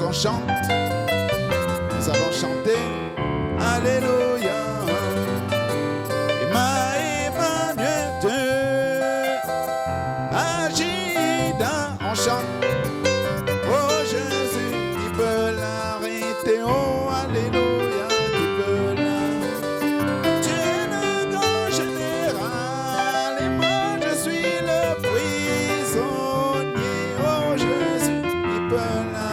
On chante, nous allons chanter Alléluia. Emmanuel, Dieu agit dans, on chante. Oh Jésus, qui peut l'arrêter? Oh Alléluia, qui peut l'arrêter? Tu es le grand général et moi je suis le prisonnier. Oh Jésus, qui peut l'arrêter?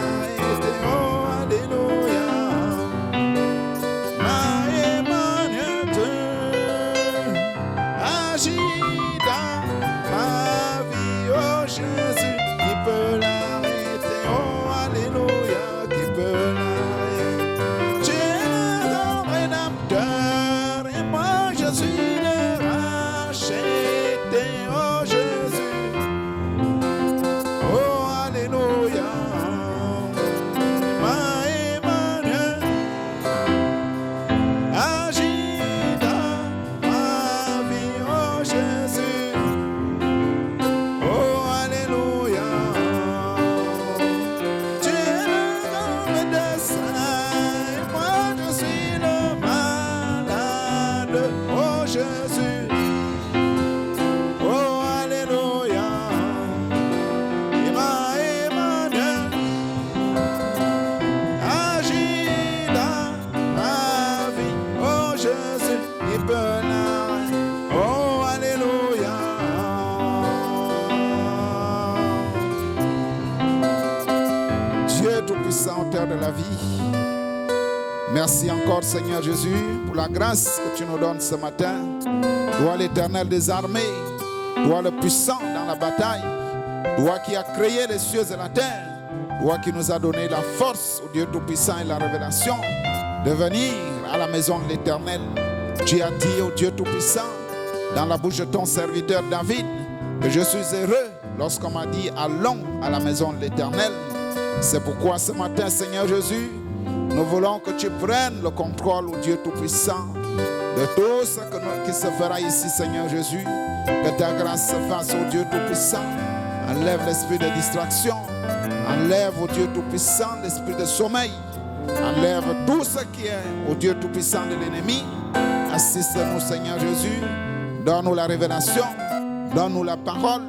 De la vie. Merci encore Seigneur Jésus pour la grâce que tu nous donnes ce matin. Toi l'Éternel des armées, toi le puissant dans la bataille, toi qui as créé les cieux et la terre, toi qui nous as donné la force au Dieu Tout-Puissant et la révélation de venir à la maison de l'Éternel. Tu as dit au Dieu Tout-Puissant dans la bouche de ton serviteur David que je suis heureux lorsqu'on m'a dit allons à la maison de l'Éternel. C'est pourquoi ce matin, Seigneur Jésus, nous voulons que tu prennes le contrôle, au Dieu Tout-Puissant, de tout ce qui se fera ici, Seigneur Jésus. Que ta grâce se fasse, ô Dieu Tout-Puissant. Enlève l'esprit de distraction. Enlève, ô Dieu Tout-Puissant, l'esprit de sommeil. Enlève tout ce qui est, ô Dieu Tout-Puissant, de l'ennemi. Assiste-nous, Seigneur Jésus. Donne-nous la révélation. Donne-nous la parole.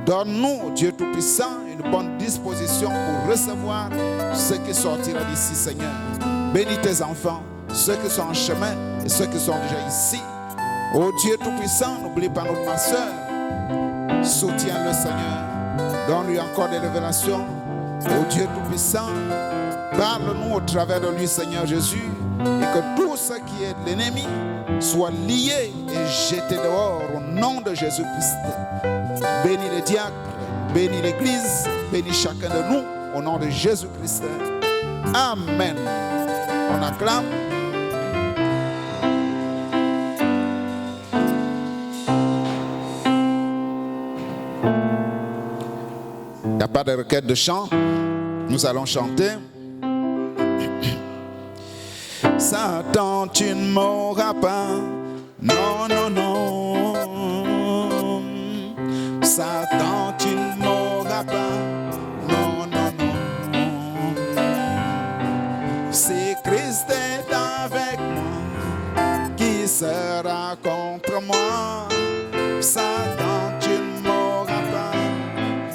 Donne-nous, Dieu Tout-Puissant, une bonne disposition pour recevoir ce qui sortira d'ici, Seigneur. Bénis tes enfants, ceux qui sont en chemin et ceux qui sont déjà ici. Ô Dieu Tout-Puissant, n'oublie pas notre ma soeur. Soutiens-le, Seigneur. Donne-lui encore des révélations. Ô Dieu Tout-Puissant, parle-nous au travers de lui, Seigneur Jésus, et que tout ce qui est de l'ennemi soit lié et jeté dehors au nom de Jésus-Christ. Bénis les diacres, bénis l'Église, bénis chacun de nous au nom de Jésus-Christ. Amen. On acclame. Il n'y a pas de requête de chant. Nous allons chanter. Satan, tu ne mourras pas. Non, non, non. Satan, tu ne mourras pas. Non, non, non. Si Christ est avec moi, qui sera contre moi? Satan, tu ne mourras pas.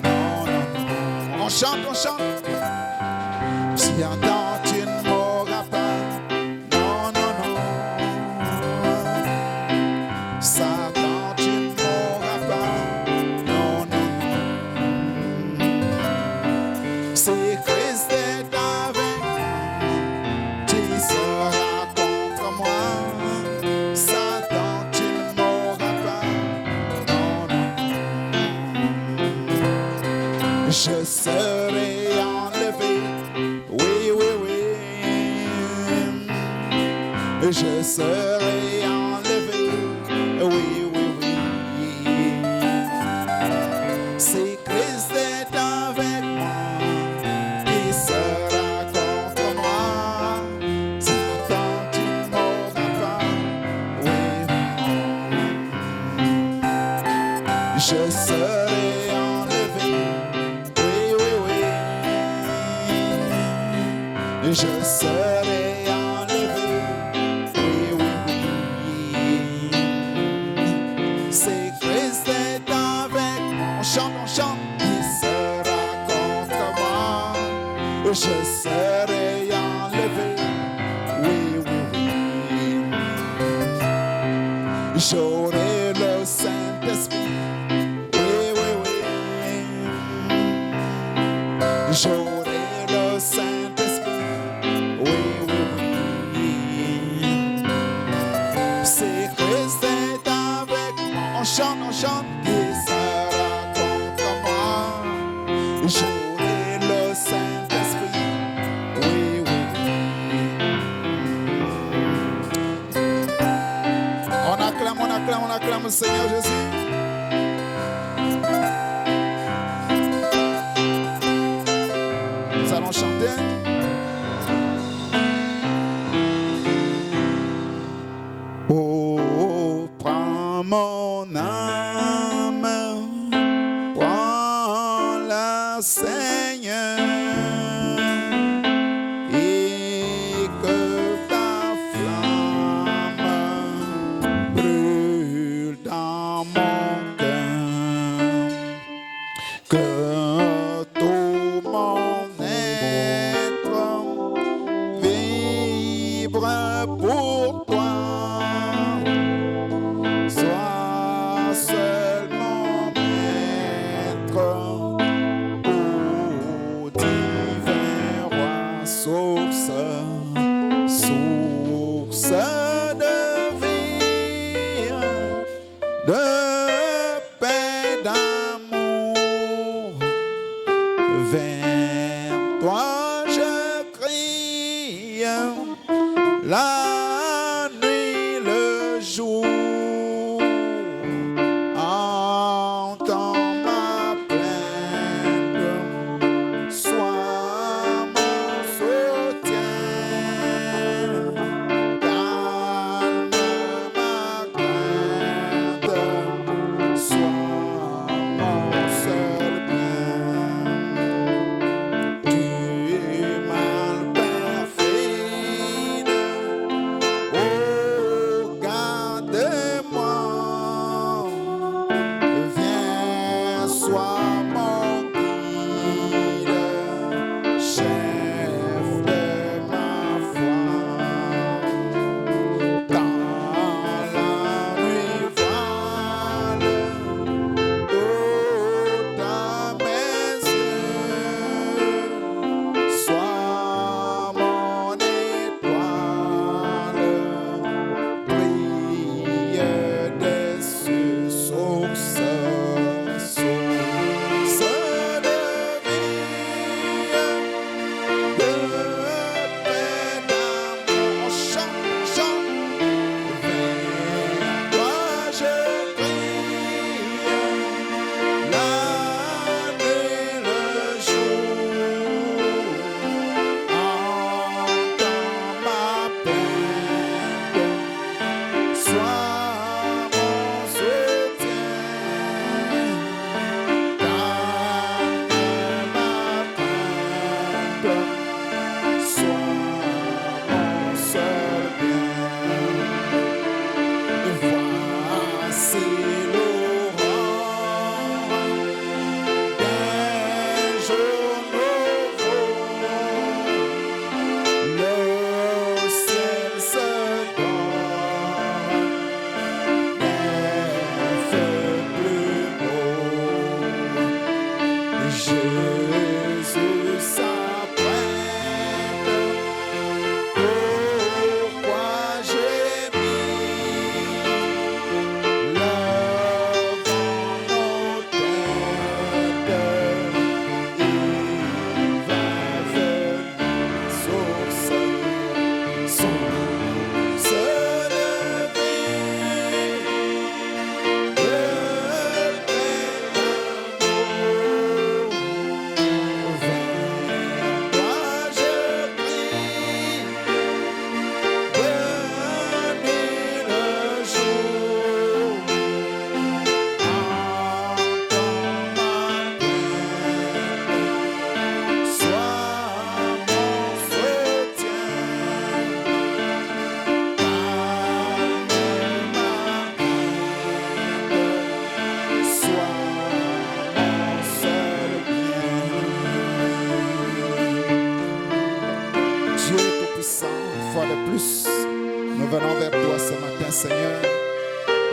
Non, non, non. On chante, on chante. Satan, tu ne mourras pas. Non, non, non. Satan, tu ne mourras pas. Non, non, non. Si Christ est avec moi, qui sera contre moi? Satan, tu ne mourras pas. Non, non. Je serai enlevé. Oui, oui, oui. Je serai enlevé. Oui, oui, oui. Si Christ est avec moi, qui sera contre moi? Satan, tu ne mourras pas. Oui, non. Je serai enlevé. Oui, oui, oui. Je serai enlevé. Oui, oui, oui. Si Christ est avec moi, on chante, il sera contre moi. Je serai enlevé. Oui, oui, oui. J'aurai le Saint-Esprit. Oui, oui, oui. J'aurai le Saint-Esprit. Oui, oui, oui. Si Christ est avec moi, on chante, il sera contre moi. J'aurai le Saint-Esprit. Oui, oui, oui. On acclame le Seigneur Jésus. Nous allons chanter. Oh, prends mon âme, prends-la, Seigneur, et que ta flamme brûle dans mon cœur, que tout mon être vibre pour toi. Sois seul mon maître, oh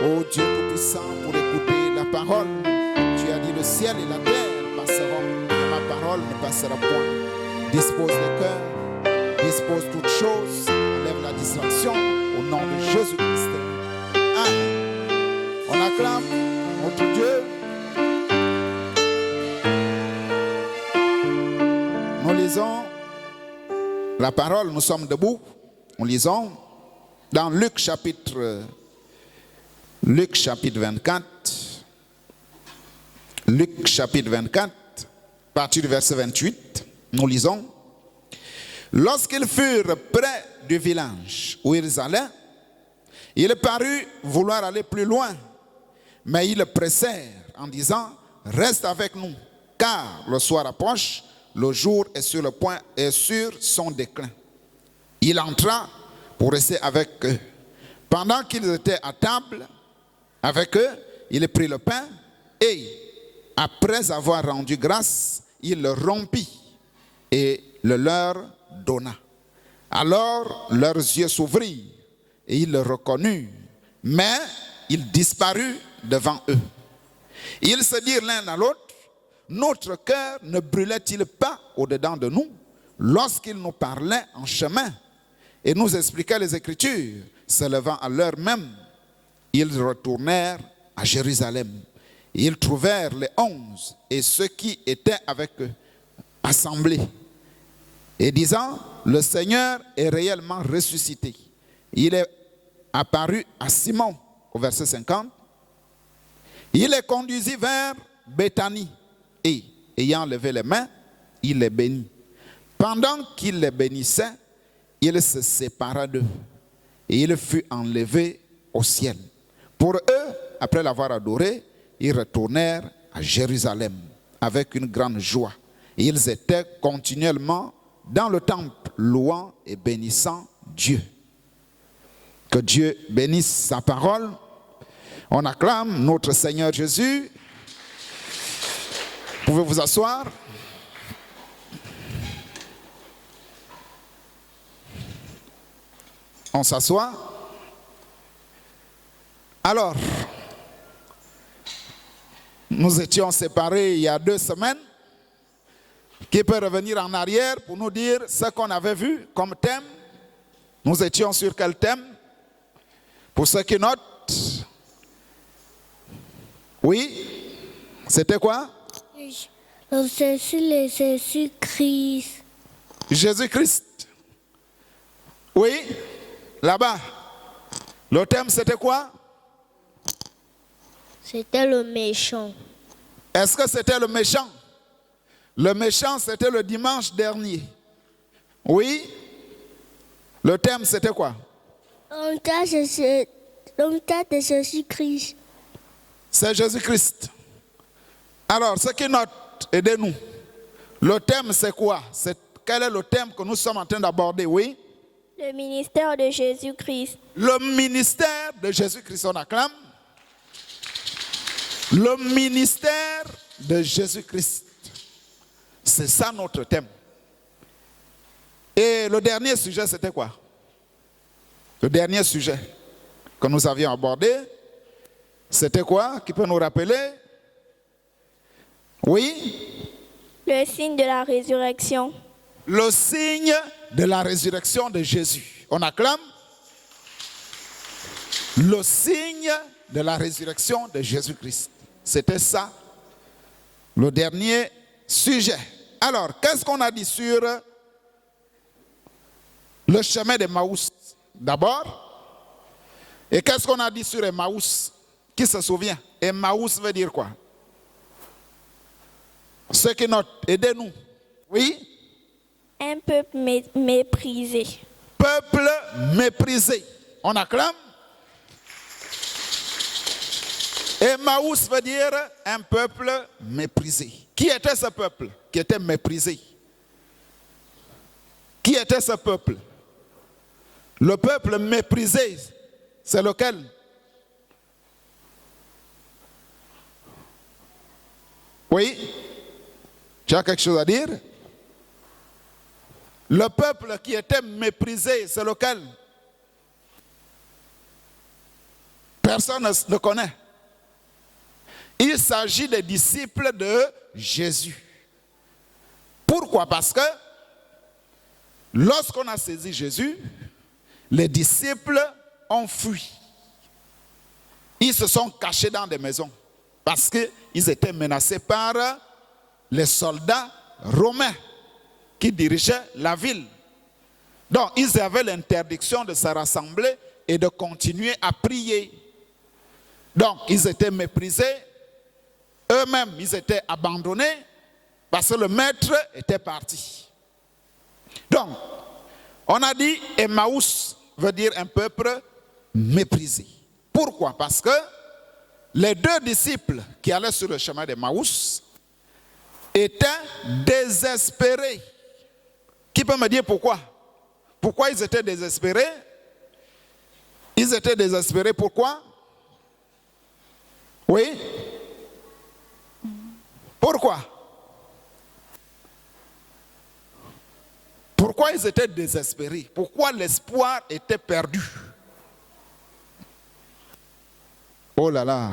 Oh Dieu Tout-Puissant, pour écouter la parole. Tu as dit le ciel et la terre passeront, mais ma parole ne passera point. Dispose les cœurs, dispose toutes choses, enlève la distraction au nom de Jésus-Christ. Amen. On acclame notre Dieu. Nous lisons la parole, nous sommes debout. Nous lisons dans Luc chapitre 24. Luc chapitre 24, à partir du verset 28, nous lisons. Lorsqu'ils furent près du village où ils allaient, il parut vouloir aller plus loin, mais ils le pressèrent en disant, reste avec nous, car le soir approche, le jour est sur le point et sur son déclin. Il entra pour rester avec eux. Pendant qu'ils étaient à table avec eux, il prit le pain et, après avoir rendu grâce, il le rompit et le leur donna. Alors leurs yeux s'ouvrirent et ils le reconnurent, mais il disparut devant eux. Ils se dirent l'un à l'autre, notre cœur ne brûlait-il pas au-dedans de nous lorsqu'il nous parlait en chemin et nous expliquait les Écritures? Se levant à l'heure même, ils retournèrent à Jérusalem. Ils trouvèrent les 11 et ceux qui étaient avec eux assemblés et disant, le Seigneur est réellement ressuscité. Il est apparu à Simon, au verset 50. Il les conduisit vers Béthanie et, ayant levé les mains, il les bénit. Pendant qu'il les bénissait, il se sépara d'eux et il fut enlevé au ciel. Pour eux, après l'avoir adoré, ils retournèrent à Jérusalem avec une grande joie. Et ils étaient continuellement dans le temple, louant et bénissant Dieu. Que Dieu bénisse sa parole. On acclame notre Seigneur Jésus. Vous pouvez vous asseoir. On s'assoit. Alors, nous étions séparés il y a 2 semaines. Qui peut revenir en arrière pour nous dire ce qu'on avait vu comme thème? Nous étions sur quel thème? Pour ceux qui notent. Oui? C'était quoi? Jésus-Christ. Jésus-Christ. Oui? Là-bas. Le thème c'était quoi? C'était le méchant. Est-ce que c'était le méchant? Le méchant, c'était le dimanche dernier. Oui? Le thème, c'était quoi? L'homme de Jésus-Christ. C'est Jésus-Christ. Alors, ceux qui notent, aidez-nous. Le thème, c'est quoi? Quel est le thème que nous sommes en train d'aborder? Oui? Le ministère de Jésus-Christ. Le ministère de Jésus-Christ, on acclame. Le ministère de Jésus-Christ. C'est ça notre thème. Et le dernier sujet, c'était quoi? Le dernier sujet que nous avions abordé, c'était quoi? Qui peut nous rappeler? Oui? Le signe de la résurrection. Le signe de la résurrection de Jésus. On acclame. Le signe de la résurrection de Jésus-Christ. C'était ça, le dernier sujet. Alors, qu'est-ce qu'on a dit sur le chemin d'Emmaüs d'abord? Et qu'est-ce qu'on a dit sur Emmaüs? Qui se souvient? Emmaüs veut dire quoi? Ceux qui notent, aidez-nous. Oui? Un peuple méprisé. Peuple méprisé. On acclame. Emmaüs veut dire un peuple méprisé. Qui était ce peuple qui était méprisé? Qui était ce peuple? Le peuple méprisé, c'est lequel? Oui? Tu as quelque chose à dire? Le peuple qui était méprisé, c'est lequel? Personne ne connaît. Il s'agit des disciples de Jésus. Pourquoi? Parce que lorsqu'on a saisi Jésus, les disciples ont fui. Ils se sont cachés dans des maisons parce qu'ils étaient menacés par les soldats romains qui dirigeaient la ville. Donc, ils avaient l'interdiction de se rassembler et de continuer à prier. Donc, ils étaient méprisés. Eux-mêmes, ils étaient abandonnés parce que le maître était parti. Donc, on a dit Emmaüs veut dire un peuple méprisé. Pourquoi? Parce que les deux disciples qui allaient sur le chemin d'Emmaüs étaient désespérés. Qui peut me dire pourquoi? Pourquoi ils étaient désespérés? Ils étaient désespérés pourquoi? Oui? Pourquoi? Pourquoi ils étaient désespérés? Pourquoi l'espoir était perdu? Oh là là!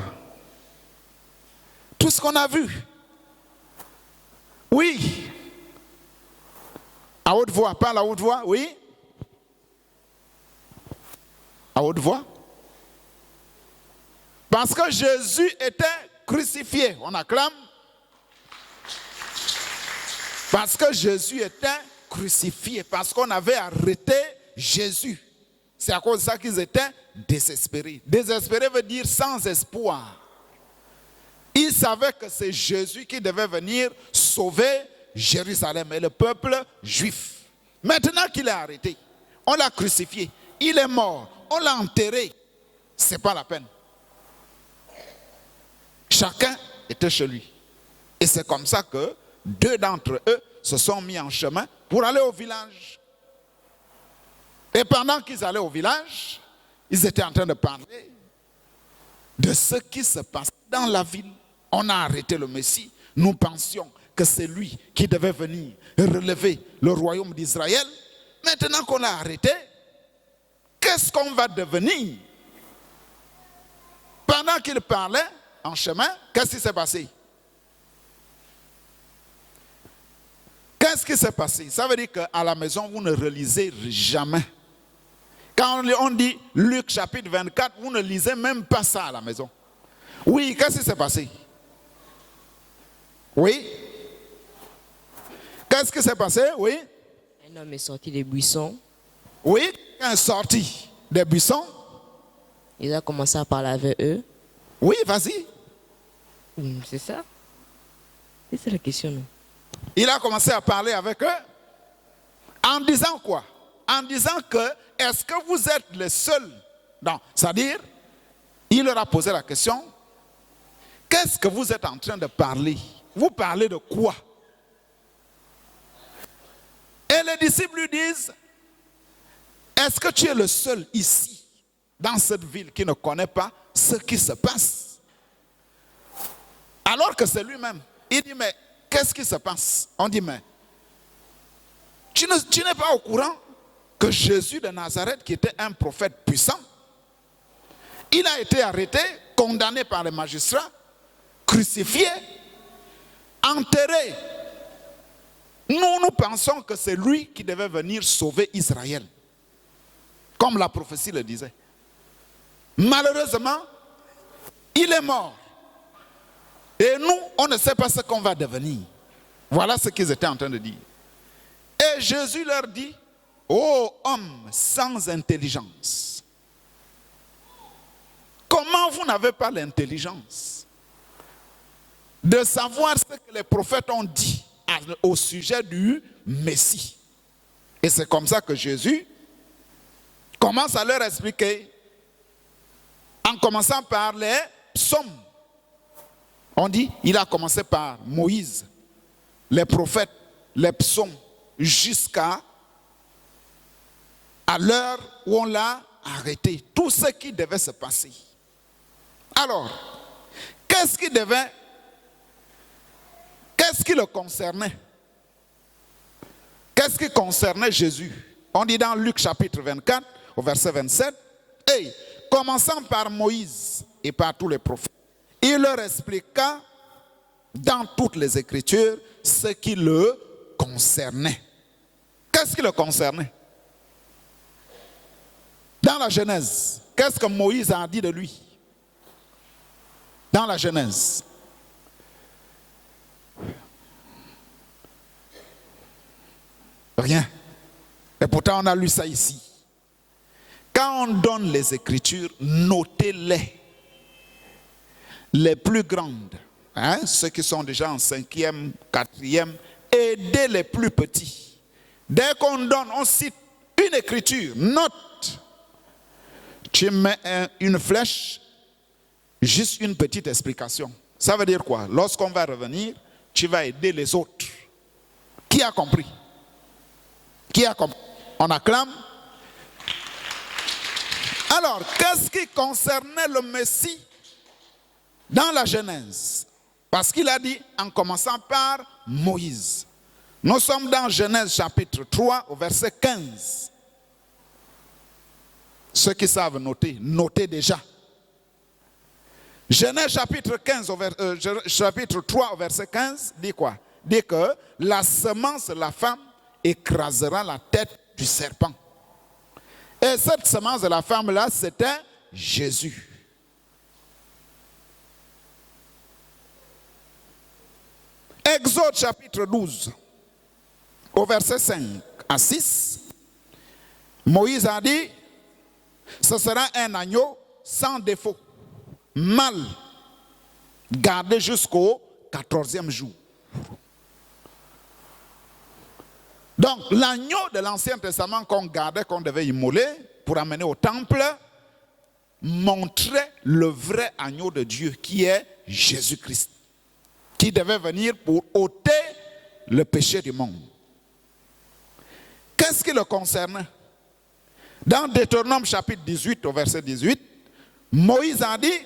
Tout ce qu'on a vu. Oui. À haute voix, parle à haute voix, oui. À haute voix. Parce que Jésus était crucifié. On acclame. Parce que Jésus était crucifié. Parce qu'on avait arrêté Jésus. C'est à cause de ça qu'ils étaient désespérés. Désespérés veut dire sans espoir. Ils savaient que c'est Jésus qui devait venir sauver Jérusalem et le peuple juif. Maintenant qu'il est arrêté, on l'a crucifié, il est mort, on l'a enterré. Ce n'est pas la peine. Chacun était chez lui. Et c'est comme ça que deux d'entre eux se sont mis en chemin pour aller au village. Et pendant qu'ils allaient au village, ils étaient en train de parler de ce qui se passe dans la ville. On a arrêté le Messie. Nous pensions que c'est lui qui devait venir relever le royaume d'Israël. Maintenant qu'on l'a arrêté, qu'est-ce qu'on va devenir? Pendant qu'il parlait en chemin, qu'est-ce qui s'est passé? Qu'est-ce qui s'est passé? Ça veut dire qu'à la maison, vous ne relisez jamais. Quand on dit Luc chapitre 24, vous ne lisez même pas ça à la maison. Oui, qu'est-ce qui s'est passé? Oui? Qu'est-ce qui s'est passé? Oui? Un homme est sorti des buissons. Oui, un est sorti des buissons. Il a commencé à parler avec eux. Oui, vas-y. C'est ça? C'est la question, non? Il a commencé à parler avec eux en disant quoi? En disant que, est-ce que vous êtes les seuls? Non, c'est-à-dire, il leur a posé la question, qu'est-ce que vous êtes en train de parler? Vous parlez de quoi? Et les disciples lui disent, est-ce que tu es le seul ici, dans cette ville, qui ne connaît pas ce qui se passe? Alors que c'est lui-même. Il dit, mais qu'est-ce qui se passe? On dit, mais tu n'es pas au courant que Jésus de Nazareth, qui était un prophète puissant, il a été arrêté, condamné par les magistrats, crucifié, enterré. Nous pensons que c'est lui qui devait venir sauver Israël, comme la prophétie le disait. Malheureusement, il est mort. Et nous, on ne sait pas ce qu'on va devenir. Voilà ce qu'ils étaient en train de dire. Et Jésus leur dit, ô homme sans intelligence, comment vous n'avez pas l'intelligence de savoir ce que les prophètes ont dit au sujet du Messie? Et c'est comme ça que Jésus commence à leur expliquer, en commençant par les psaumes. On dit, il a commencé par Moïse, les prophètes, les psaumes, jusqu'à l'heure où on l'a arrêté. Tout ce qui devait se passer. Alors, qu'est-ce qui le concernait? Qu'est-ce qui concernait Jésus? On dit dans Luc chapitre 24, au verset 27, hey, commençant par Moïse et par tous les prophètes, il leur expliqua dans toutes les Écritures ce qui le concernait. Qu'est-ce qui le concernait? Dans la Genèse, qu'est-ce que Moïse a dit de lui? Dans la Genèse. Rien. Et pourtant, on a lu ça ici. Quand on donne les Écritures, notez-les. Les plus grandes, ceux qui sont déjà en 5e, 4e, aidez les plus petits. Dès qu'on donne, on cite une écriture, note. Tu mets une flèche, juste une petite explication. Ça veut dire quoi? Lorsqu'on va revenir, tu vas aider les autres. Qui a compris? Qui a compris? On acclame. Alors, qu'est-ce qui concernait le Messie dans la Genèse? Parce qu'il a dit en commençant par Moïse. Nous sommes dans Genèse chapitre 3 au verset 15. Ceux qui savent noter, notez déjà. Genèse chapitre 3 au verset 15 dit quoi? Dit que la semence de la femme écrasera la tête du serpent. Et cette semence de la femme-là, c'était Jésus. Exode chapitre 12, au verset 5 à 6, Moïse a dit, ce sera un agneau sans défaut, mâle, gardé jusqu'au 14e jour. Donc, l'agneau de l'Ancien Testament qu'on gardait, qu'on devait immoler pour amener au temple, montrait le vrai agneau de Dieu qui est Jésus-Christ, qui devait venir pour ôter le péché du monde. Qu'est-ce qui le concerne? Dans Deutéronome chapitre 18 au verset 18, Moïse a dit,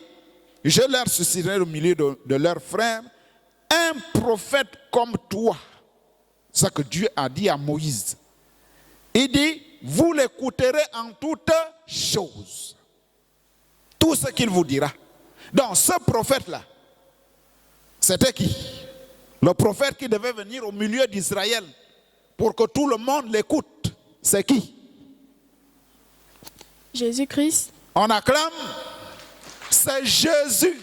je leur susciterai au milieu de leurs frères un prophète comme toi. C'est ce que Dieu a dit à Moïse. Il dit, vous l'écouterez en toutes choses. Tout ce qu'il vous dira. Donc ce prophète-là, c'était qui? Le prophète qui devait venir au milieu d'Israël pour que tout le monde l'écoute. C'est qui? Jésus-Christ. On acclame. C'est Jésus.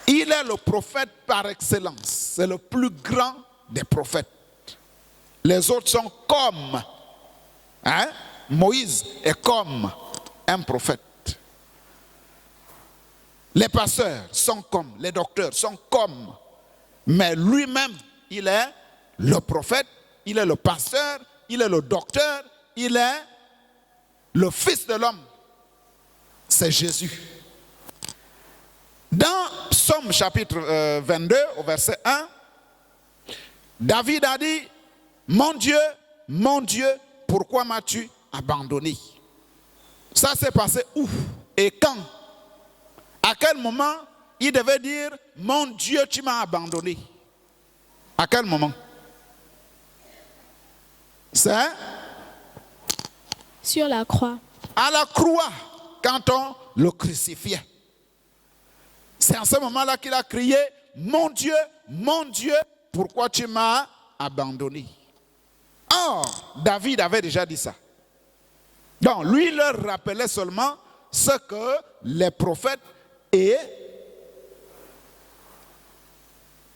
Il est le prophète par excellence. C'est le plus grand des prophètes. Les autres sont comme. Moïse est comme un prophète. Les pasteurs sont comme, les docteurs sont comme. Mais lui-même, il est le prophète, il est le pasteur, il est le docteur, il est le Fils de l'homme. C'est Jésus. Dans Psaume chapitre 22, au verset 1, David a dit, mon Dieu, pourquoi m'as-tu abandonné? Ça s'est passé où et quand? À quel moment il devait dire, mon Dieu, tu m'as abandonné? À quel moment? C'est Sur la croix. à la croix, quand on le crucifiait. C'est en ce moment-là qu'il a crié, mon Dieu, pourquoi tu m'as abandonné? Or, David avait déjà dit ça. Donc, lui leur rappelait seulement ce que les prophètes et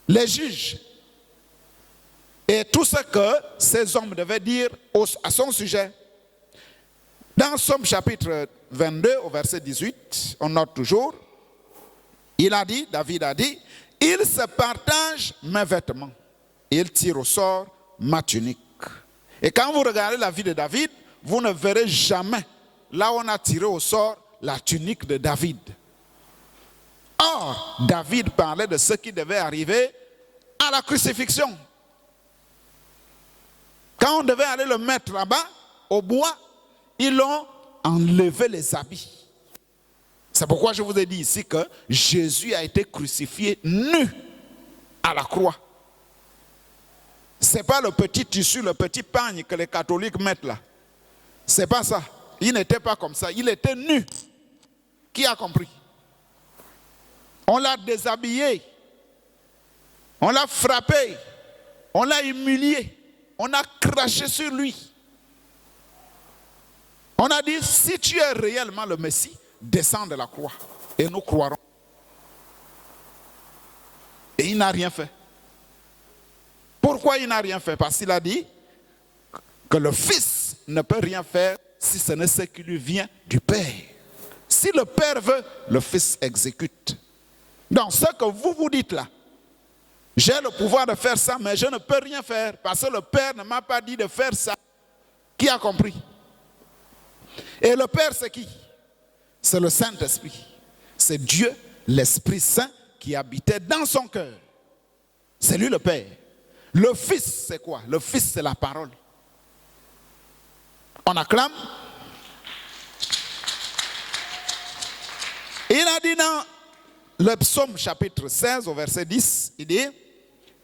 les juges et tout ce que ces hommes devaient dire à son sujet. Dans Somme chapitre 22 au verset 18, on note toujours, David a dit, il se partage mes vêtements, il tire au sort ma tunique. Et quand vous regardez la vie de David, vous ne verrez jamais là où on a tiré au sort la tunique de David. Or, David parlait de ce qui devait arriver à la crucifixion. Quand on devait aller le mettre là-bas, au bois, ils ont enlevé les habits. C'est pourquoi je vous ai dit ici que Jésus a été crucifié nu à la croix. Ce n'est pas le petit tissu, le petit pagne que les catholiques mettent là. Ce n'est pas ça. il n'était pas comme ça, il était nu. Qui a compris? On l'a déshabillé, on l'a frappé, on l'a humilié, on a craché sur lui. On a dit, si tu es réellement le Messie, descends de la croix et nous croirons. Et il n'a rien fait. Pourquoi il n'a rien fait? Parce qu'il a dit que le Fils ne peut rien faire si ce n'est ce qui lui vient du Père. Si le Père veut, le Fils exécute. Donc ce que vous vous dites là, j'ai le pouvoir de faire ça, mais je ne peux rien faire parce que le Père ne m'a pas dit de faire ça. Qui a compris? Et le Père, c'est qui? C'est le Saint-Esprit. C'est Dieu, l'Esprit Saint, qui habitait dans son cœur. C'est lui le Père. Le Fils, c'est quoi? Le Fils, c'est la parole. On acclame. Il a dit dans le psaume chapitre 16 au verset 10, il dit,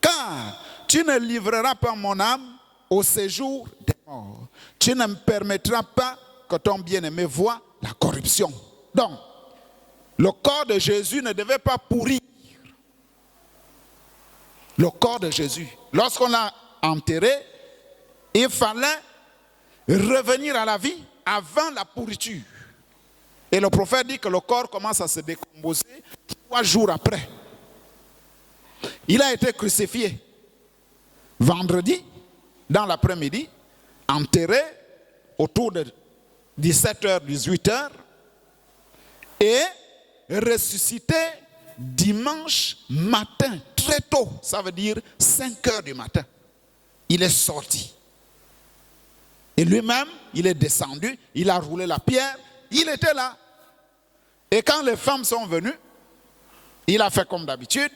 car tu ne livreras pas mon âme au séjour des morts. Tu ne me permettras pas que ton bien-aimé voie la corruption. Donc, le corps de Jésus ne devait pas pourrir. Le corps de Jésus, lorsqu'on l'a enterré, il fallait revenir à la vie avant la pourriture. Et le prophète dit que le corps commence à se décomposer 3 jours après. Il a été crucifié vendredi, dans l'après-midi, enterré autour de 17h, 18h, et ressuscité dimanche matin, très tôt, ça veut dire 5h du matin. Il est sorti. Et lui-même, il est descendu, il a roulé la pierre, il était là. Et quand les femmes sont venues, il a fait comme d'habitude,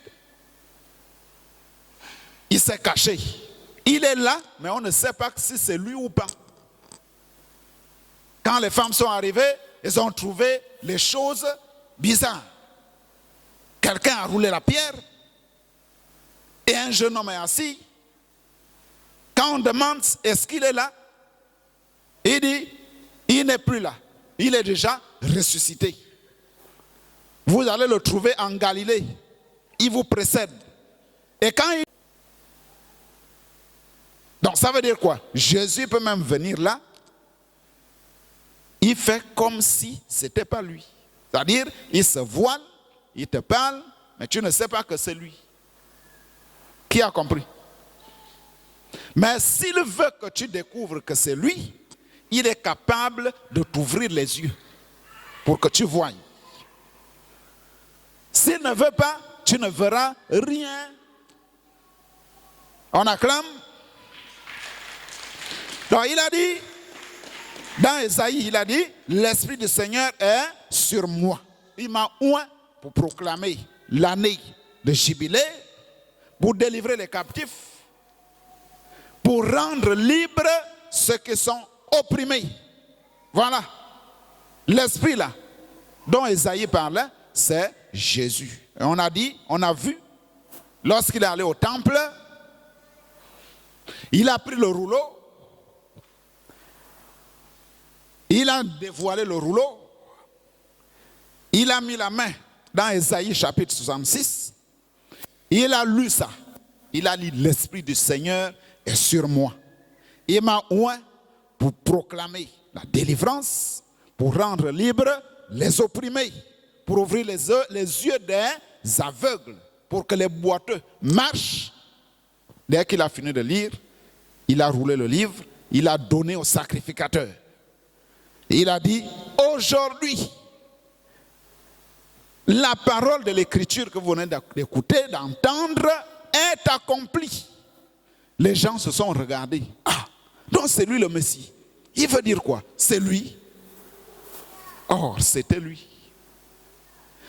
il s'est caché. Il est là, mais on ne sait pas si c'est lui ou pas. Quand les femmes sont arrivées, elles ont trouvé les choses bizarres. Quelqu'un a roulé la pierre et un jeune homme est assis. Quand on demande est-ce qu'il est là, il dit il n'est plus là. Il est déjà ressuscité. Vous allez le trouver en Galilée. Il vous précède. Et quand il... Donc ça veut dire quoi? Jésus peut même venir là. Il fait comme si ce n'était pas lui. C'est-à-dire, il se voile, il te parle, mais tu ne sais pas que c'est lui. Qui a compris? Mais s'il veut que tu découvres que c'est lui, il est capable de t'ouvrir les yeux pour que tu voies. S'il ne veut pas, tu ne verras rien. On acclame. Donc il a dit, dans Ésaïe, il a dit, l'Esprit du Seigneur est sur moi. Il m'a oint pour proclamer l'année de jubilé, pour délivrer les captifs, pour rendre libres ceux qui sont opprimés. Voilà. L'Esprit là, dont Ésaïe parlait, c'est Jésus. Et on a dit, on a vu, lorsqu'il est allé au temple, il a pris le rouleau, il a dévoilé le rouleau, il a mis la main dans Ésaïe chapitre 66, il a lu ça, il a dit l'Esprit du Seigneur est sur moi. Il m'a oint pour proclamer la délivrance, pour rendre libres les opprimés, pour ouvrir les yeux des aveugles, pour que les boiteux marchent. Dès qu'il a fini de lire, il a roulé le livre, il a donné au sacrificateur. Il a dit, aujourd'hui, la parole de l'écriture que vous venez d'écouter, d'entendre, est accomplie. Les gens se sont regardés. Ah, donc c'est lui le Messie. Il veut dire quoi? C'est lui. Or, c'était lui.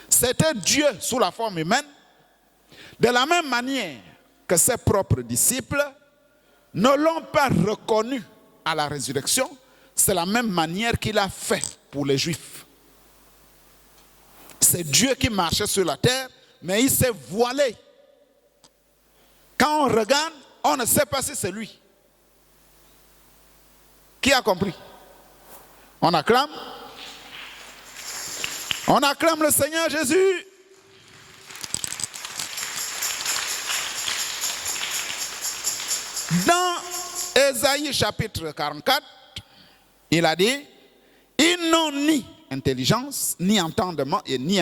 C'était Dieu sous la forme humaine. De la même manière que ses propres disciples ne l'ont pas reconnu à la résurrection, c'est la même manière qu'il a fait pour les Juifs. C'est Dieu qui marchait sur la terre, mais il s'est voilé. Quand on regarde, on ne sait pas si c'est lui. Qui a compris? On acclame. On acclame le Seigneur Jésus. Dans Ésaïe chapitre 44, il a dit, ils n'ont ni intelligence, ni entendement, ni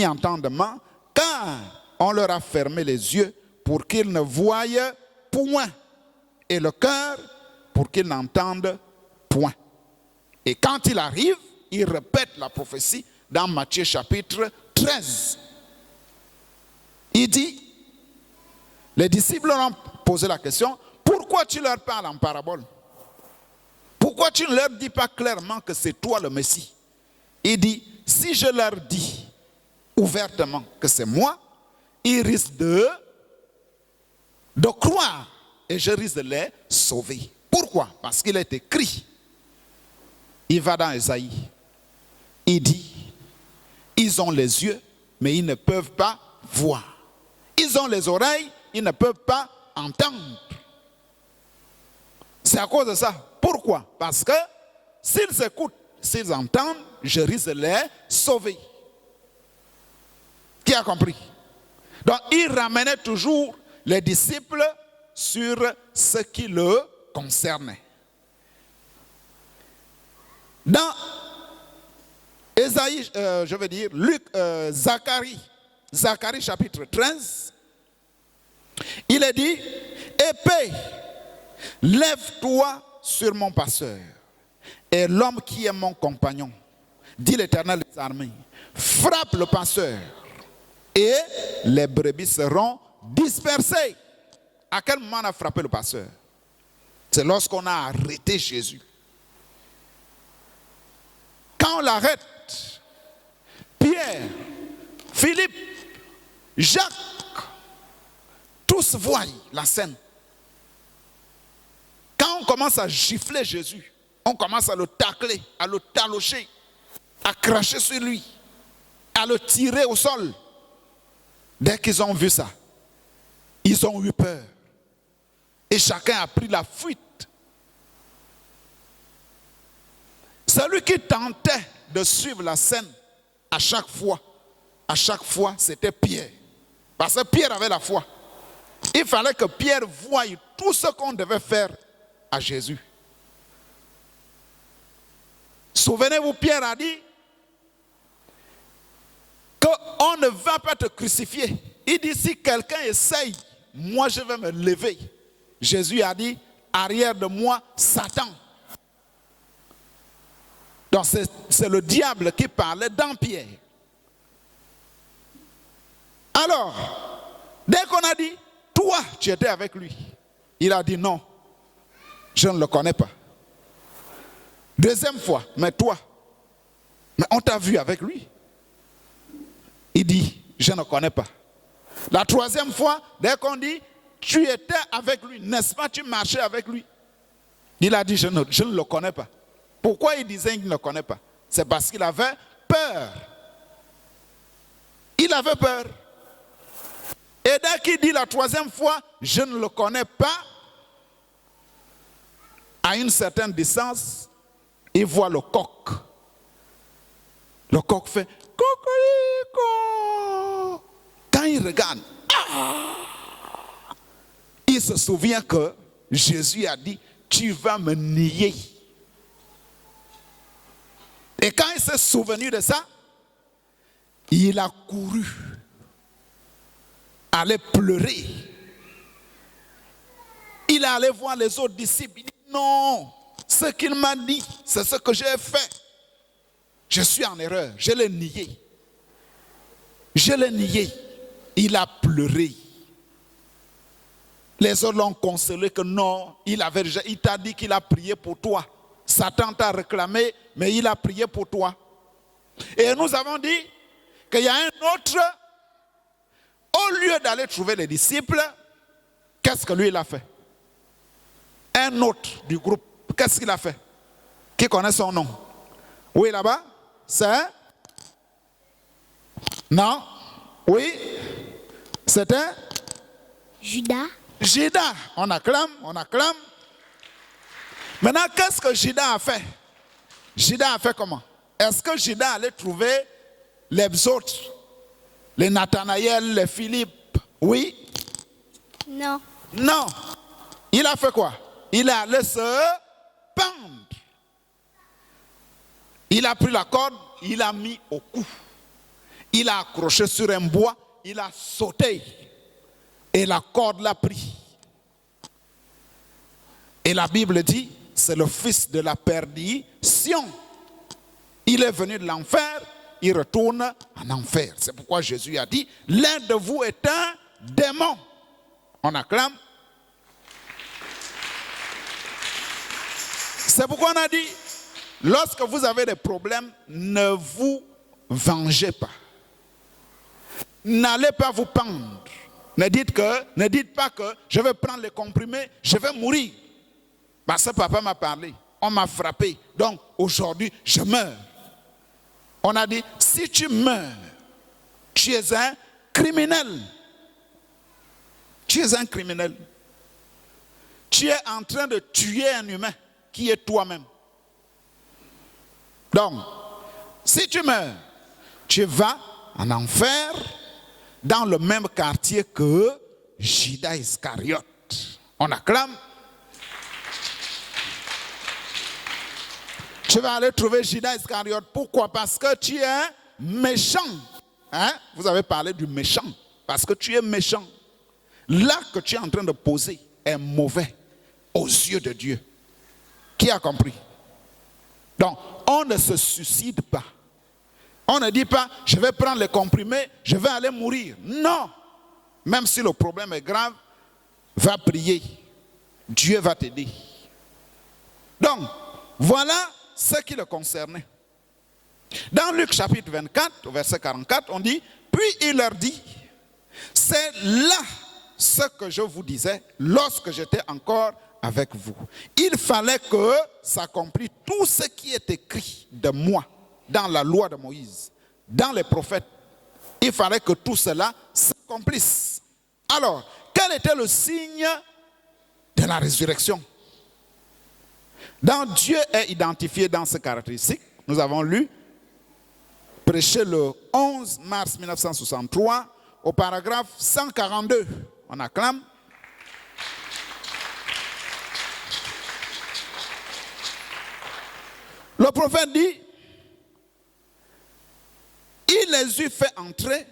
entendement, car on leur a fermé les yeux pour qu'ils ne voient point, et le cœur pour qu'ils n'entendent point. Et quand il arrive, il répète la prophétie dans Matthieu chapitre 13. Il dit, les disciples leur ont posé la question, pourquoi tu leur parles en parabole? Pourquoi tu ne leur dis pas clairement que c'est toi le Messie? Il dit, si je leur dis ouvertement que c'est moi, ils risquent de croire et je risque de les sauver. Pourquoi? Parce qu'il est écrit, il va dans Ésaïe, il dit, ils ont les yeux, mais ils ne peuvent pas voir. Ils ont les oreilles, ils ne peuvent pas entendre. C'est à cause de ça. Pourquoi? Parce que s'ils écoutent, s'ils entendent, je risque de les sauver. Qui a compris? Donc, il ramenait toujours les disciples sur ce qui le concernait. Dans Ésaïe, Zacharie chapitre 13, il est dit, épée, lève-toi sur mon pasteur, et l'homme qui est mon compagnon, dit l'Éternel des armées, frappe le pasteur, et les brebis seront dispersées. À quel moment on a frappé le pasteur? C'est lorsqu'on a arrêté Jésus. Quand on l'arrête, Pierre, Philippe, Jacques, tous voient la scène. Quand on commence à gifler Jésus, on commence à le tacler, à le talocher, à cracher sur lui, à le tirer au sol. Dès qu'ils ont vu ça, ils ont eu peur. Et chacun a pris la fuite. Celui qui tentait de suivre la scène à chaque fois, c'était Pierre. Parce que Pierre avait la foi. Il fallait que Pierre voie tout ce qu'on devait faire à Jésus. Souvenez-vous, Pierre a dit qu'on ne va pas te crucifier. Il dit, si quelqu'un essaye, moi je vais me lever. Jésus a dit, arrière de moi, Satan. Donc c'est le diable qui parlait dans Pierre. Alors, dès qu'on a dit, toi, tu étais avec lui, il a dit non, je ne le connais pas. Deuxième fois, mais toi, mais on t'a vu avec lui. Il dit, je ne connais pas. La troisième fois, dès qu'on dit, tu étais avec lui, n'est-ce pas, tu marchais avec lui. Il a dit, je ne le connais pas. Pourquoi il disait qu'il ne le connaît pas? C'est parce qu'il avait peur. Il avait peur. Et dès qu'il dit la troisième fois, je ne le connais pas, à une certaine distance, il voit le coq. Le coq fait cocorico. Quand il regarde, il se souvient que Jésus a dit, tu vas me nier. Et quand il s'est souvenu de ça, il a couru, allait pleurer. Il est allé voir les autres disciples. Il dit, non, ce qu'il m'a dit, c'est ce que j'ai fait. Je suis en erreur, je l'ai nié. Je l'ai nié. Il a pleuré. Les autres l'ont consolé que non, il t'a dit qu'il a prié pour toi. Satan t'a réclamé, mais il a prié pour toi. Et nous avons dit qu'il y a un autre, au lieu d'aller trouver les disciples, qu'est-ce que lui il a fait? Un autre du groupe, qu'est-ce qu'il a fait? Qui connaît son nom? Oui, là-bas? C'est? Non? Oui? C'était? Judas. Judas. On acclame, on acclame. Maintenant, qu'est-ce que Judas a fait? Judas a fait comment? Est-ce que Judas allait trouver les autres, les Nathanaël, les Philippe? Oui? Non. Non. Il a fait quoi? Il est allé se pendre. Il a pris la corde, il a mis au cou. Il a accroché sur un bois, il a sauté. Et la corde l'a pris. Et la Bible dit, c'est le fils de la perdition. Il est venu de l'enfer, il retourne en enfer. C'est pourquoi Jésus a dit, l'un de vous est un démon. On acclame. C'est pourquoi on a dit, lorsque vous avez des problèmes, ne vous vengez pas. N'allez pas vous pendre. Ne dites pas que je vais prendre les comprimés, je vais mourir. Parce que papa m'a parlé, on m'a frappé, donc aujourd'hui je meurs. On a dit, si tu meurs, tu es un criminel. Tu es un criminel. Tu es en train de tuer un humain qui est toi-même. Donc, si tu meurs, tu vas en enfer dans le même quartier que Judas Iscariote. On acclame. Tu vas aller trouver Judas Iscariote. Pourquoi? Parce que tu es méchant. Hein? Vous avez parlé du méchant. Parce que tu es méchant. L'acte que tu es en train de poser est mauvais aux yeux de Dieu. Qui a compris? Donc, on ne se suicide pas. On ne dit pas, je vais prendre les comprimés, je vais aller mourir. Non. Même si le problème est grave, va prier. Dieu va t'aider. Donc, voilà ce qui le concernait. Dans Luc chapitre 24, au verset 44, on dit, puis il leur dit, c'est là ce que je vous disais lorsque j'étais encore avec vous. Il fallait que s'accomplisse tout ce qui est écrit de moi dans la loi de Moïse, dans les prophètes. Il fallait que tout cela s'accomplisse. Alors, quel était le signe de la résurrection? Donc Dieu est identifié dans ces caractéristiques. Nous avons lu, prêché le 11 mars 1963, au paragraphe 142. On acclame. Le prophète dit, il les eut fait entrer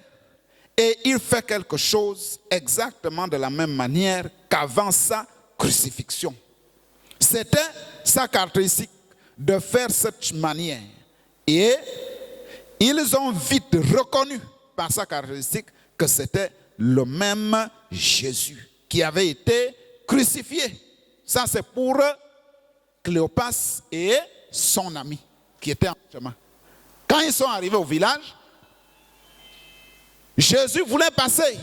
et il fait quelque chose exactement de la même manière qu'avant sa crucifixion. C'était sa caractéristique de faire cette manière. Et ils ont vite reconnu par sa caractéristique que c'était le même Jésus qui avait été crucifié. Ça c'est pour Cléopas et son ami qui était en chemin. Quand ils sont arrivés au village, Jésus voulait passer.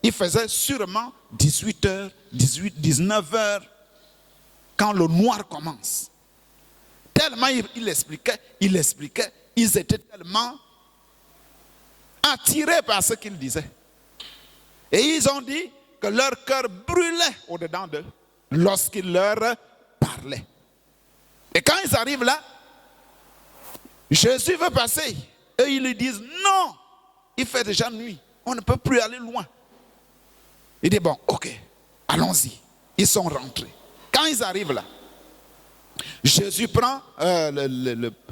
Il faisait sûrement 18h, 19h quand le noir commence. Tellement il expliquait, ils étaient tellement attirés par ce qu'il disait. Et ils ont dit que leur cœur brûlait au-dedans d'eux lorsqu'il leur parlait. Et quand ils arrivent là, Jésus veut passer. Et ils lui disent non, il fait déjà nuit, on ne peut plus aller loin. Il dit bon, ok, allons-y. Ils sont rentrés. Quand ils arrivent là, Jésus prend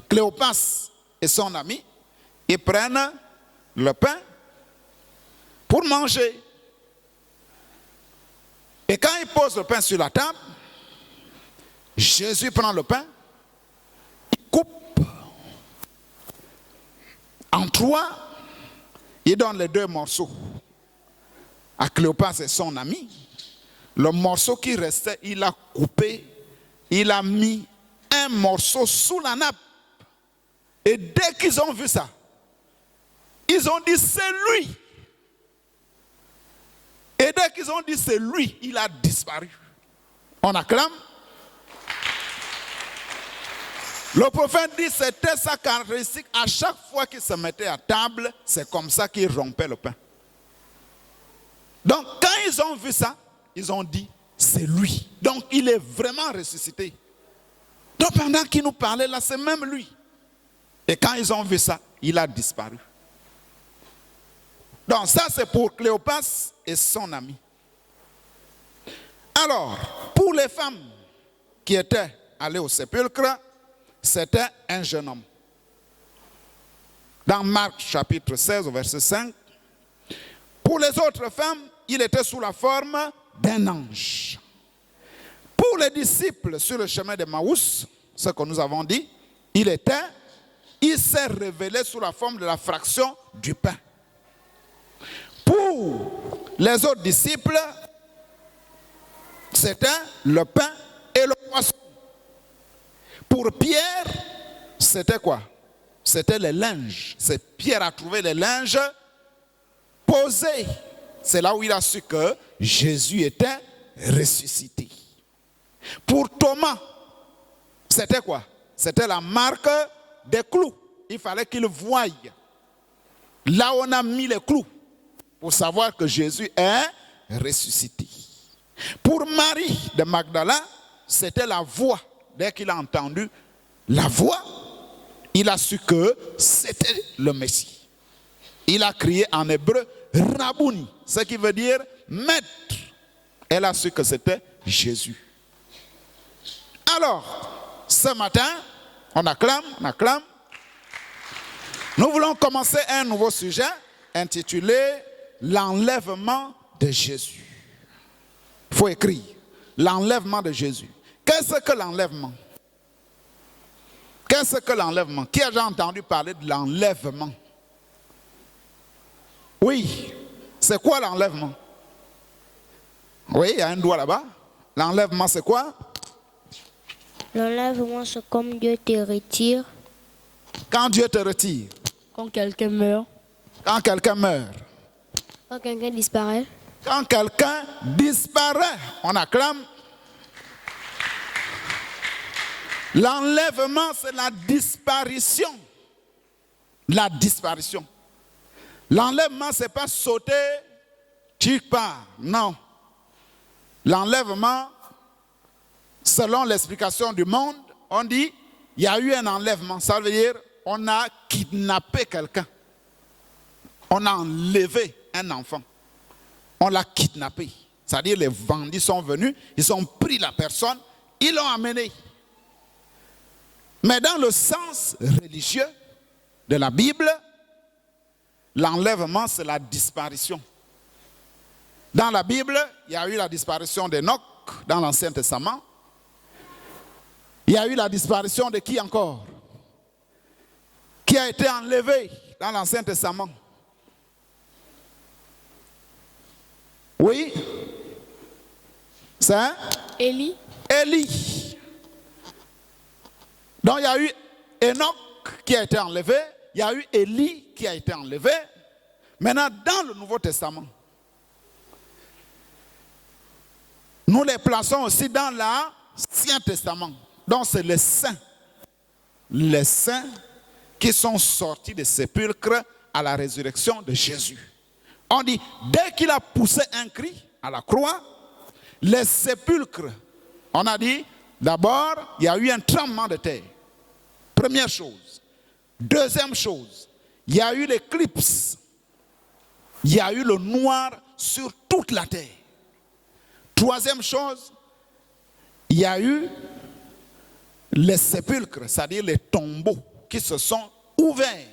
Cléopas et son ami, ils prennent le pain pour manger. Et quand ils posent le pain sur la table, Jésus prend le pain, il coupe en trois, il donne les deux morceaux à Cléopas et son ami. Le morceau qui restait, il a coupé, il a mis un morceau sous la nappe. Et dès qu'ils ont vu ça, ils ont dit c'est lui. Et dès qu'ils ont dit c'est lui, il a disparu. On acclame. Le prophète dit c'était sa caractéristique. À chaque fois qu'il se mettait à table, c'est comme ça qu'il rompait le pain. Donc quand ils ont vu ça, ils ont dit c'est lui. Donc il est vraiment ressuscité. Donc pendant qu'il nous parlait là, c'est même lui. Et quand ils ont vu ça, il a disparu. Donc ça c'est pour Cléopas et son ami. Alors, pour les femmes qui étaient allées au sépulcre, c'était un jeune homme. Dans Marc chapitre 16 au verset 5, pour les autres femmes, il était sous la forme d'un ange. Pour les disciples sur le chemin de Maús, ce que nous avons dit, il s'est révélé sous la forme de la fraction du pain. Pour les autres disciples, c'était le pain et le poisson. Pour Pierre, c'était quoi? C'était les linges. C'est Pierre a trouvé les linges posés. C'est là où il a su que Jésus était ressuscité. Pour Thomas, c'était quoi? C'était la marque des clous. Il fallait qu'il voie là où on a mis les clous pour savoir que Jésus est ressuscité. Pour Marie de Magdala, c'était la voix. Dès qu'il a entendu la voix, il a su que c'était le Messie. Il a crié en hébreu Rabouni, ce qui veut dire maître. Elle a su que c'était Jésus. Alors, ce matin, on acclame. Nous voulons commencer un nouveau sujet intitulé l'enlèvement de Jésus. Il faut écrire l'enlèvement de Jésus. Qu'est-ce que l'enlèvement? Qu'est-ce que l'enlèvement? Qui a déjà entendu parler de l'enlèvement? Oui, c'est quoi l'enlèvement? Oui, il y a un doigt là-bas. L'enlèvement, c'est quoi? L'enlèvement, c'est comme Dieu te retire. Quand Dieu te retire. Quand quelqu'un meurt. Quand quelqu'un meurt. Quand quelqu'un disparaît. Quand quelqu'un disparaît, on acclame. L'enlèvement, c'est la disparition. La disparition. L'enlèvement, ce n'est pas sauter, tu pars. Non. L'enlèvement, selon l'explication du monde, on dit il y a eu un enlèvement. Ça veut dire on a kidnappé quelqu'un. On a enlevé un enfant. On l'a kidnappé. C'est-à-dire les bandits sont venus, ils ont pris la personne, ils l'ont amené. Mais dans le sens religieux de la Bible, l'enlèvement, c'est la disparition. Dans la Bible, il y a eu la disparition d'Enoch dans l'Ancien Testament. Il y a eu la disparition de qui encore? Qui a été enlevé dans l'Ancien Testament? Oui? C'est Élie. Élie. Donc il y a eu Enoch qui a été enlevé, il y a eu Élie qui a été enlevé. Maintenant, dans le Nouveau Testament, nous les plaçons aussi dans l'Ancien Testament. Donc c'est les saints qui sont sortis des sépulcres à la résurrection de Jésus. On dit, dès qu'il a poussé un cri à la croix, les sépulcres, on a dit, d'abord, il y a eu un tremblement de terre. Première chose. Deuxième chose, il y a eu l'éclipse. Il y a eu le noir sur toute la terre. Troisième chose, il y a eu les sépulcres, c'est-à-dire les tombeaux qui se sont ouverts.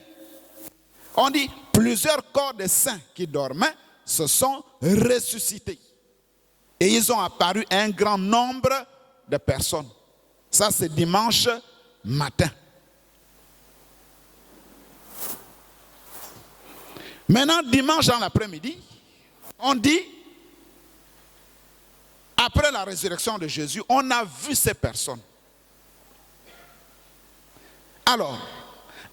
On dit plusieurs corps de saints qui dormaient se sont ressuscités. Et ils ont apparu un grand nombre de personnes. Ça, c'est dimanche matin. Maintenant, dimanche dans l'après-midi, on dit, après la résurrection de Jésus, on a vu ces personnes. Alors,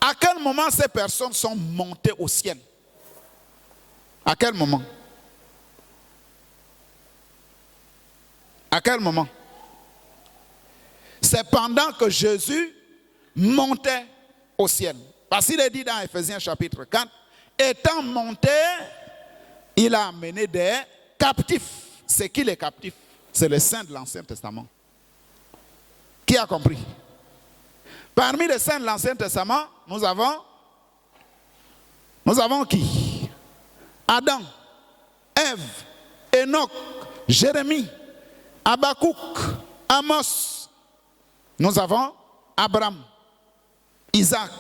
à quel moment ces personnes sont montées au ciel? À quel moment? À quel moment? C'est pendant que Jésus montait au ciel. Parce qu'il est dit dans Ephésiens chapitre 4, étant monté, il a amené des captifs. C'est qui les captifs? C'est les saints de l'Ancien Testament. Qui a compris? Parmi les saints de l'Ancien Testament, nous avons qui? Adam, Ève, Enoch, Jérémie, Habakkuk, Amos. Nous avons Abraham, Isaac,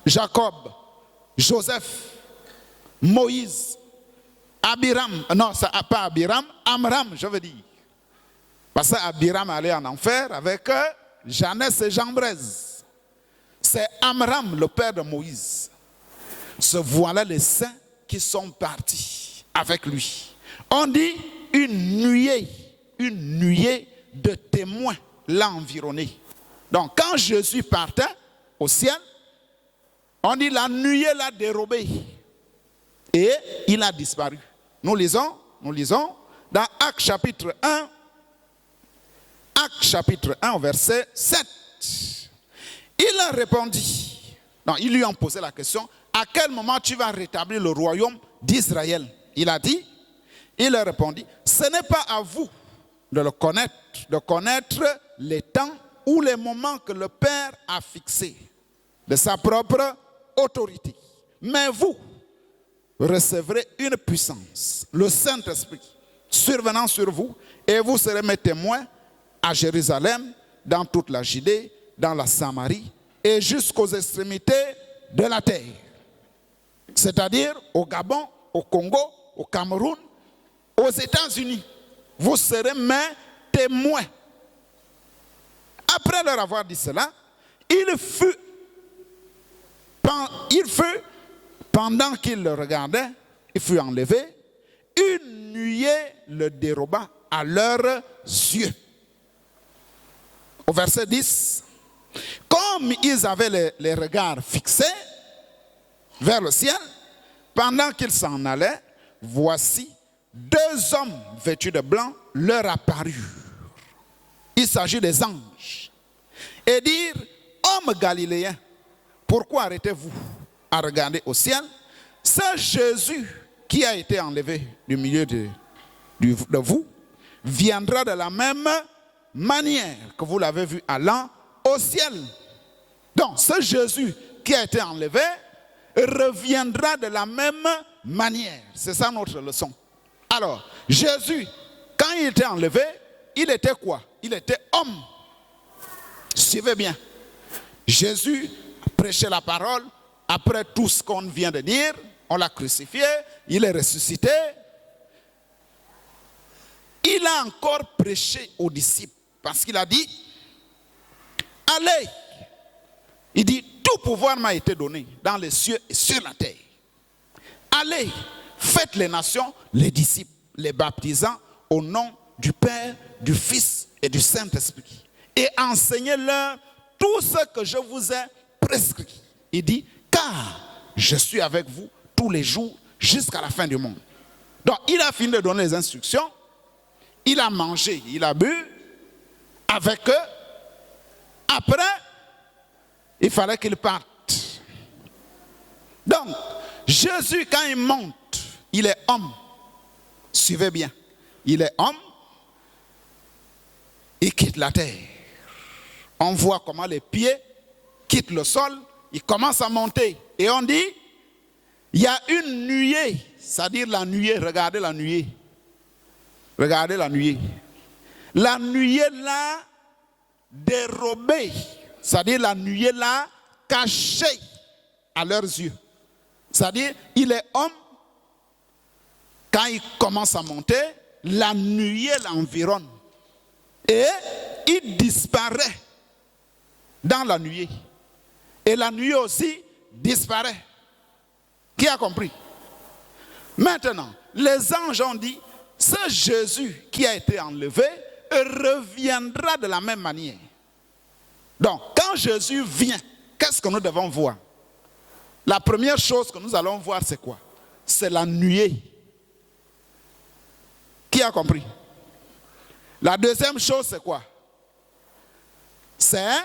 Jacob, Joseph, Moïse, Abiram. Non, ça pas Abiram, Amram, je veux dire. Parce qu'Abiram allait en enfer avec Jeannès et Jambres. C'est Amram, le père de Moïse. Ce voilà les saints qui sont partis avec lui. On dit une nuée de témoins l'a environné. Donc quand Jésus partait au ciel, on dit la nuée l'a dérobé et il a disparu. Nous lisons dans Actes chapitre 1, verset 7. Il a répondu, non, ils lui ont posé la question, à quel moment tu vas rétablir le royaume d'Israël? Il a dit, il a répondu, ce n'est pas à vous de le connaître, de connaître les temps ou les moments que le Père a fixés de sa propre autorité. Mais vous recevrez une puissance, le Saint-Esprit, survenant sur vous, et vous serez mes témoins à Jérusalem, dans toute la Judée, dans la Samarie et jusqu'aux extrémités de la terre. C'est-à-dire au Gabon, au Congo, au Cameroun, aux États-Unis. Vous serez mes témoins. Après leur avoir dit cela, il fut pendant qu'il le regardait, il fut enlevé, une nuée le déroba à leurs yeux. Au verset 10, comme ils avaient les regards fixés vers le ciel, pendant qu'ils s'en allaient, voici 2 hommes vêtus de blanc leur apparurent. Il s'agit des anges. Et dire, hommes galiléens, pourquoi arrêtez-vous à regarder au ciel? C'est Jésus qui a été enlevé du milieu de vous, viendra de la même manière que vous l'avez vu allant au ciel. Donc, ce Jésus qui a été enlevé reviendra de la même manière. C'est ça notre leçon. Alors, Jésus, quand il était enlevé, il était quoi? Il était homme. Suivez bien. Jésus prêchait la parole. Après tout ce qu'on vient de dire, on l'a crucifié, il est ressuscité. Il a encore prêché aux disciples parce qu'il a dit, allez, il dit, tout pouvoir m'a été donné dans les cieux et sur la terre. Allez, faites les nations, les disciples, les baptisant au nom du Père, du Fils et du Saint-Esprit. Et enseignez-leur tout ce que je vous ai prescrit. Il dit, car je suis avec vous tous les jours jusqu'à la fin du monde. Donc, il a fini de donner les instructions. Il a mangé, il a bu avec eux. Après, il fallait qu'il parte. Donc, Jésus, quand il monte, il est homme. Suivez bien. Il est homme. Il quitte la terre. On voit comment les pieds quittent le sol. Il commence à monter. Et on dit, il y a une nuée. C'est-à-dire la nuée. Regardez la nuée. Regardez la nuée. La nuée là, dérobée. C'est-à-dire la nuée là, cachée à leurs yeux. C'est-à-dire, il est homme. Quand il commence à monter, la nuée l'environne. Et il disparaît dans la nuée. Et la nuée aussi disparaît. Qui a compris? Maintenant, les anges ont dit, ce Jésus qui a été enlevé reviendra de la même manière. Donc, quand Jésus vient, qu'est-ce que nous devons voir? La première chose que nous allons voir, c'est quoi? C'est la nuée. Qui a compris? La deuxième chose, c'est quoi? C'est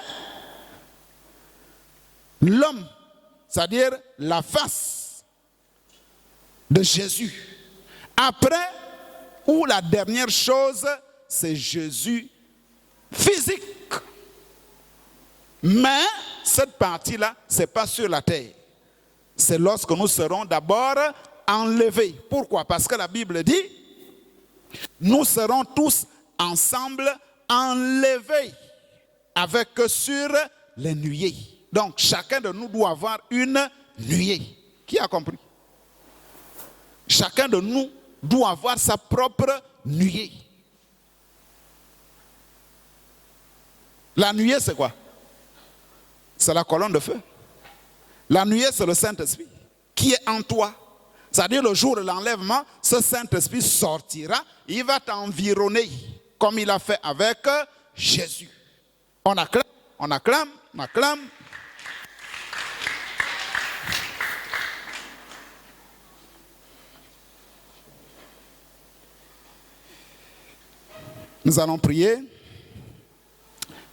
l'homme, c'est-à-dire la face de Jésus. Après, ou la dernière chose, c'est Jésus physique. Mais cette partie-là, ce n'est pas sur la terre. C'est lorsque nous serons d'abord enlevés. Pourquoi? Parce que la Bible dit, nous serons tous ensemble enlevés avec sur les nuées. Donc chacun de nous doit avoir une nuée. Qui a compris? Chacun de nous doit avoir sa propre nuée. La nuée, c'est quoi? C'est la colonne de feu. La nuée, c'est le Saint-Esprit qui est en toi. C'est-à-dire le jour de l'enlèvement, ce Saint-Esprit sortira, il va t'environner comme il a fait avec Jésus. On acclame, on acclame, on acclame. Nous allons prier.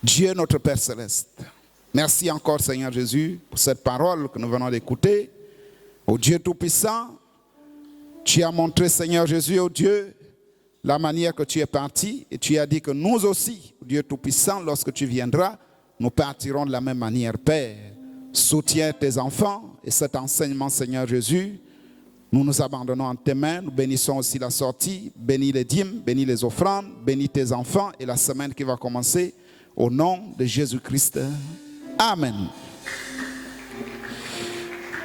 Dieu notre Père Céleste, merci encore Seigneur Jésus pour cette parole que nous venons d'écouter. Ô Dieu Tout-Puissant, tu as montré Seigneur Jésus, ô Dieu, la manière que tu es parti et tu as dit que nous aussi, Dieu Tout-Puissant, lorsque tu viendras, nous partirons de la même manière. Père, soutiens tes enfants et cet enseignement Seigneur Jésus, nous nous abandonnons en tes mains, nous bénissons aussi la sortie, bénis les dîmes, bénis les offrandes, bénis tes enfants et la semaine qui va commencer. Au nom de Jésus-Christ. Amen.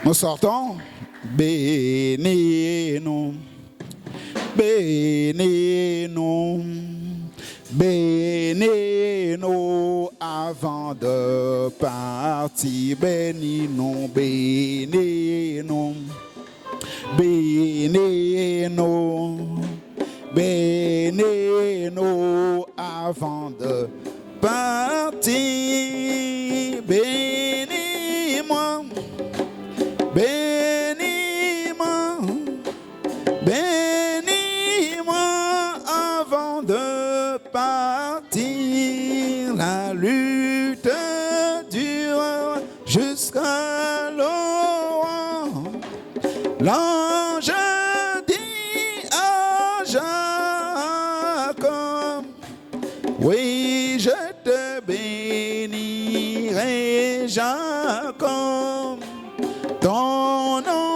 Nous sortons. Bénis-nous. Bénis-nous. Bénis-nous avant de partir. Bénis-nous. Bénis-nous. Bénis-nous. Bénis-nous avant de partir. Bénis-moi, bénis-moi, bénis-moi avant de partir. La lutte dure jusqu'à l'aurore. L'ange dit à Jacob, oui, je te bénirai, Jacob, ton nom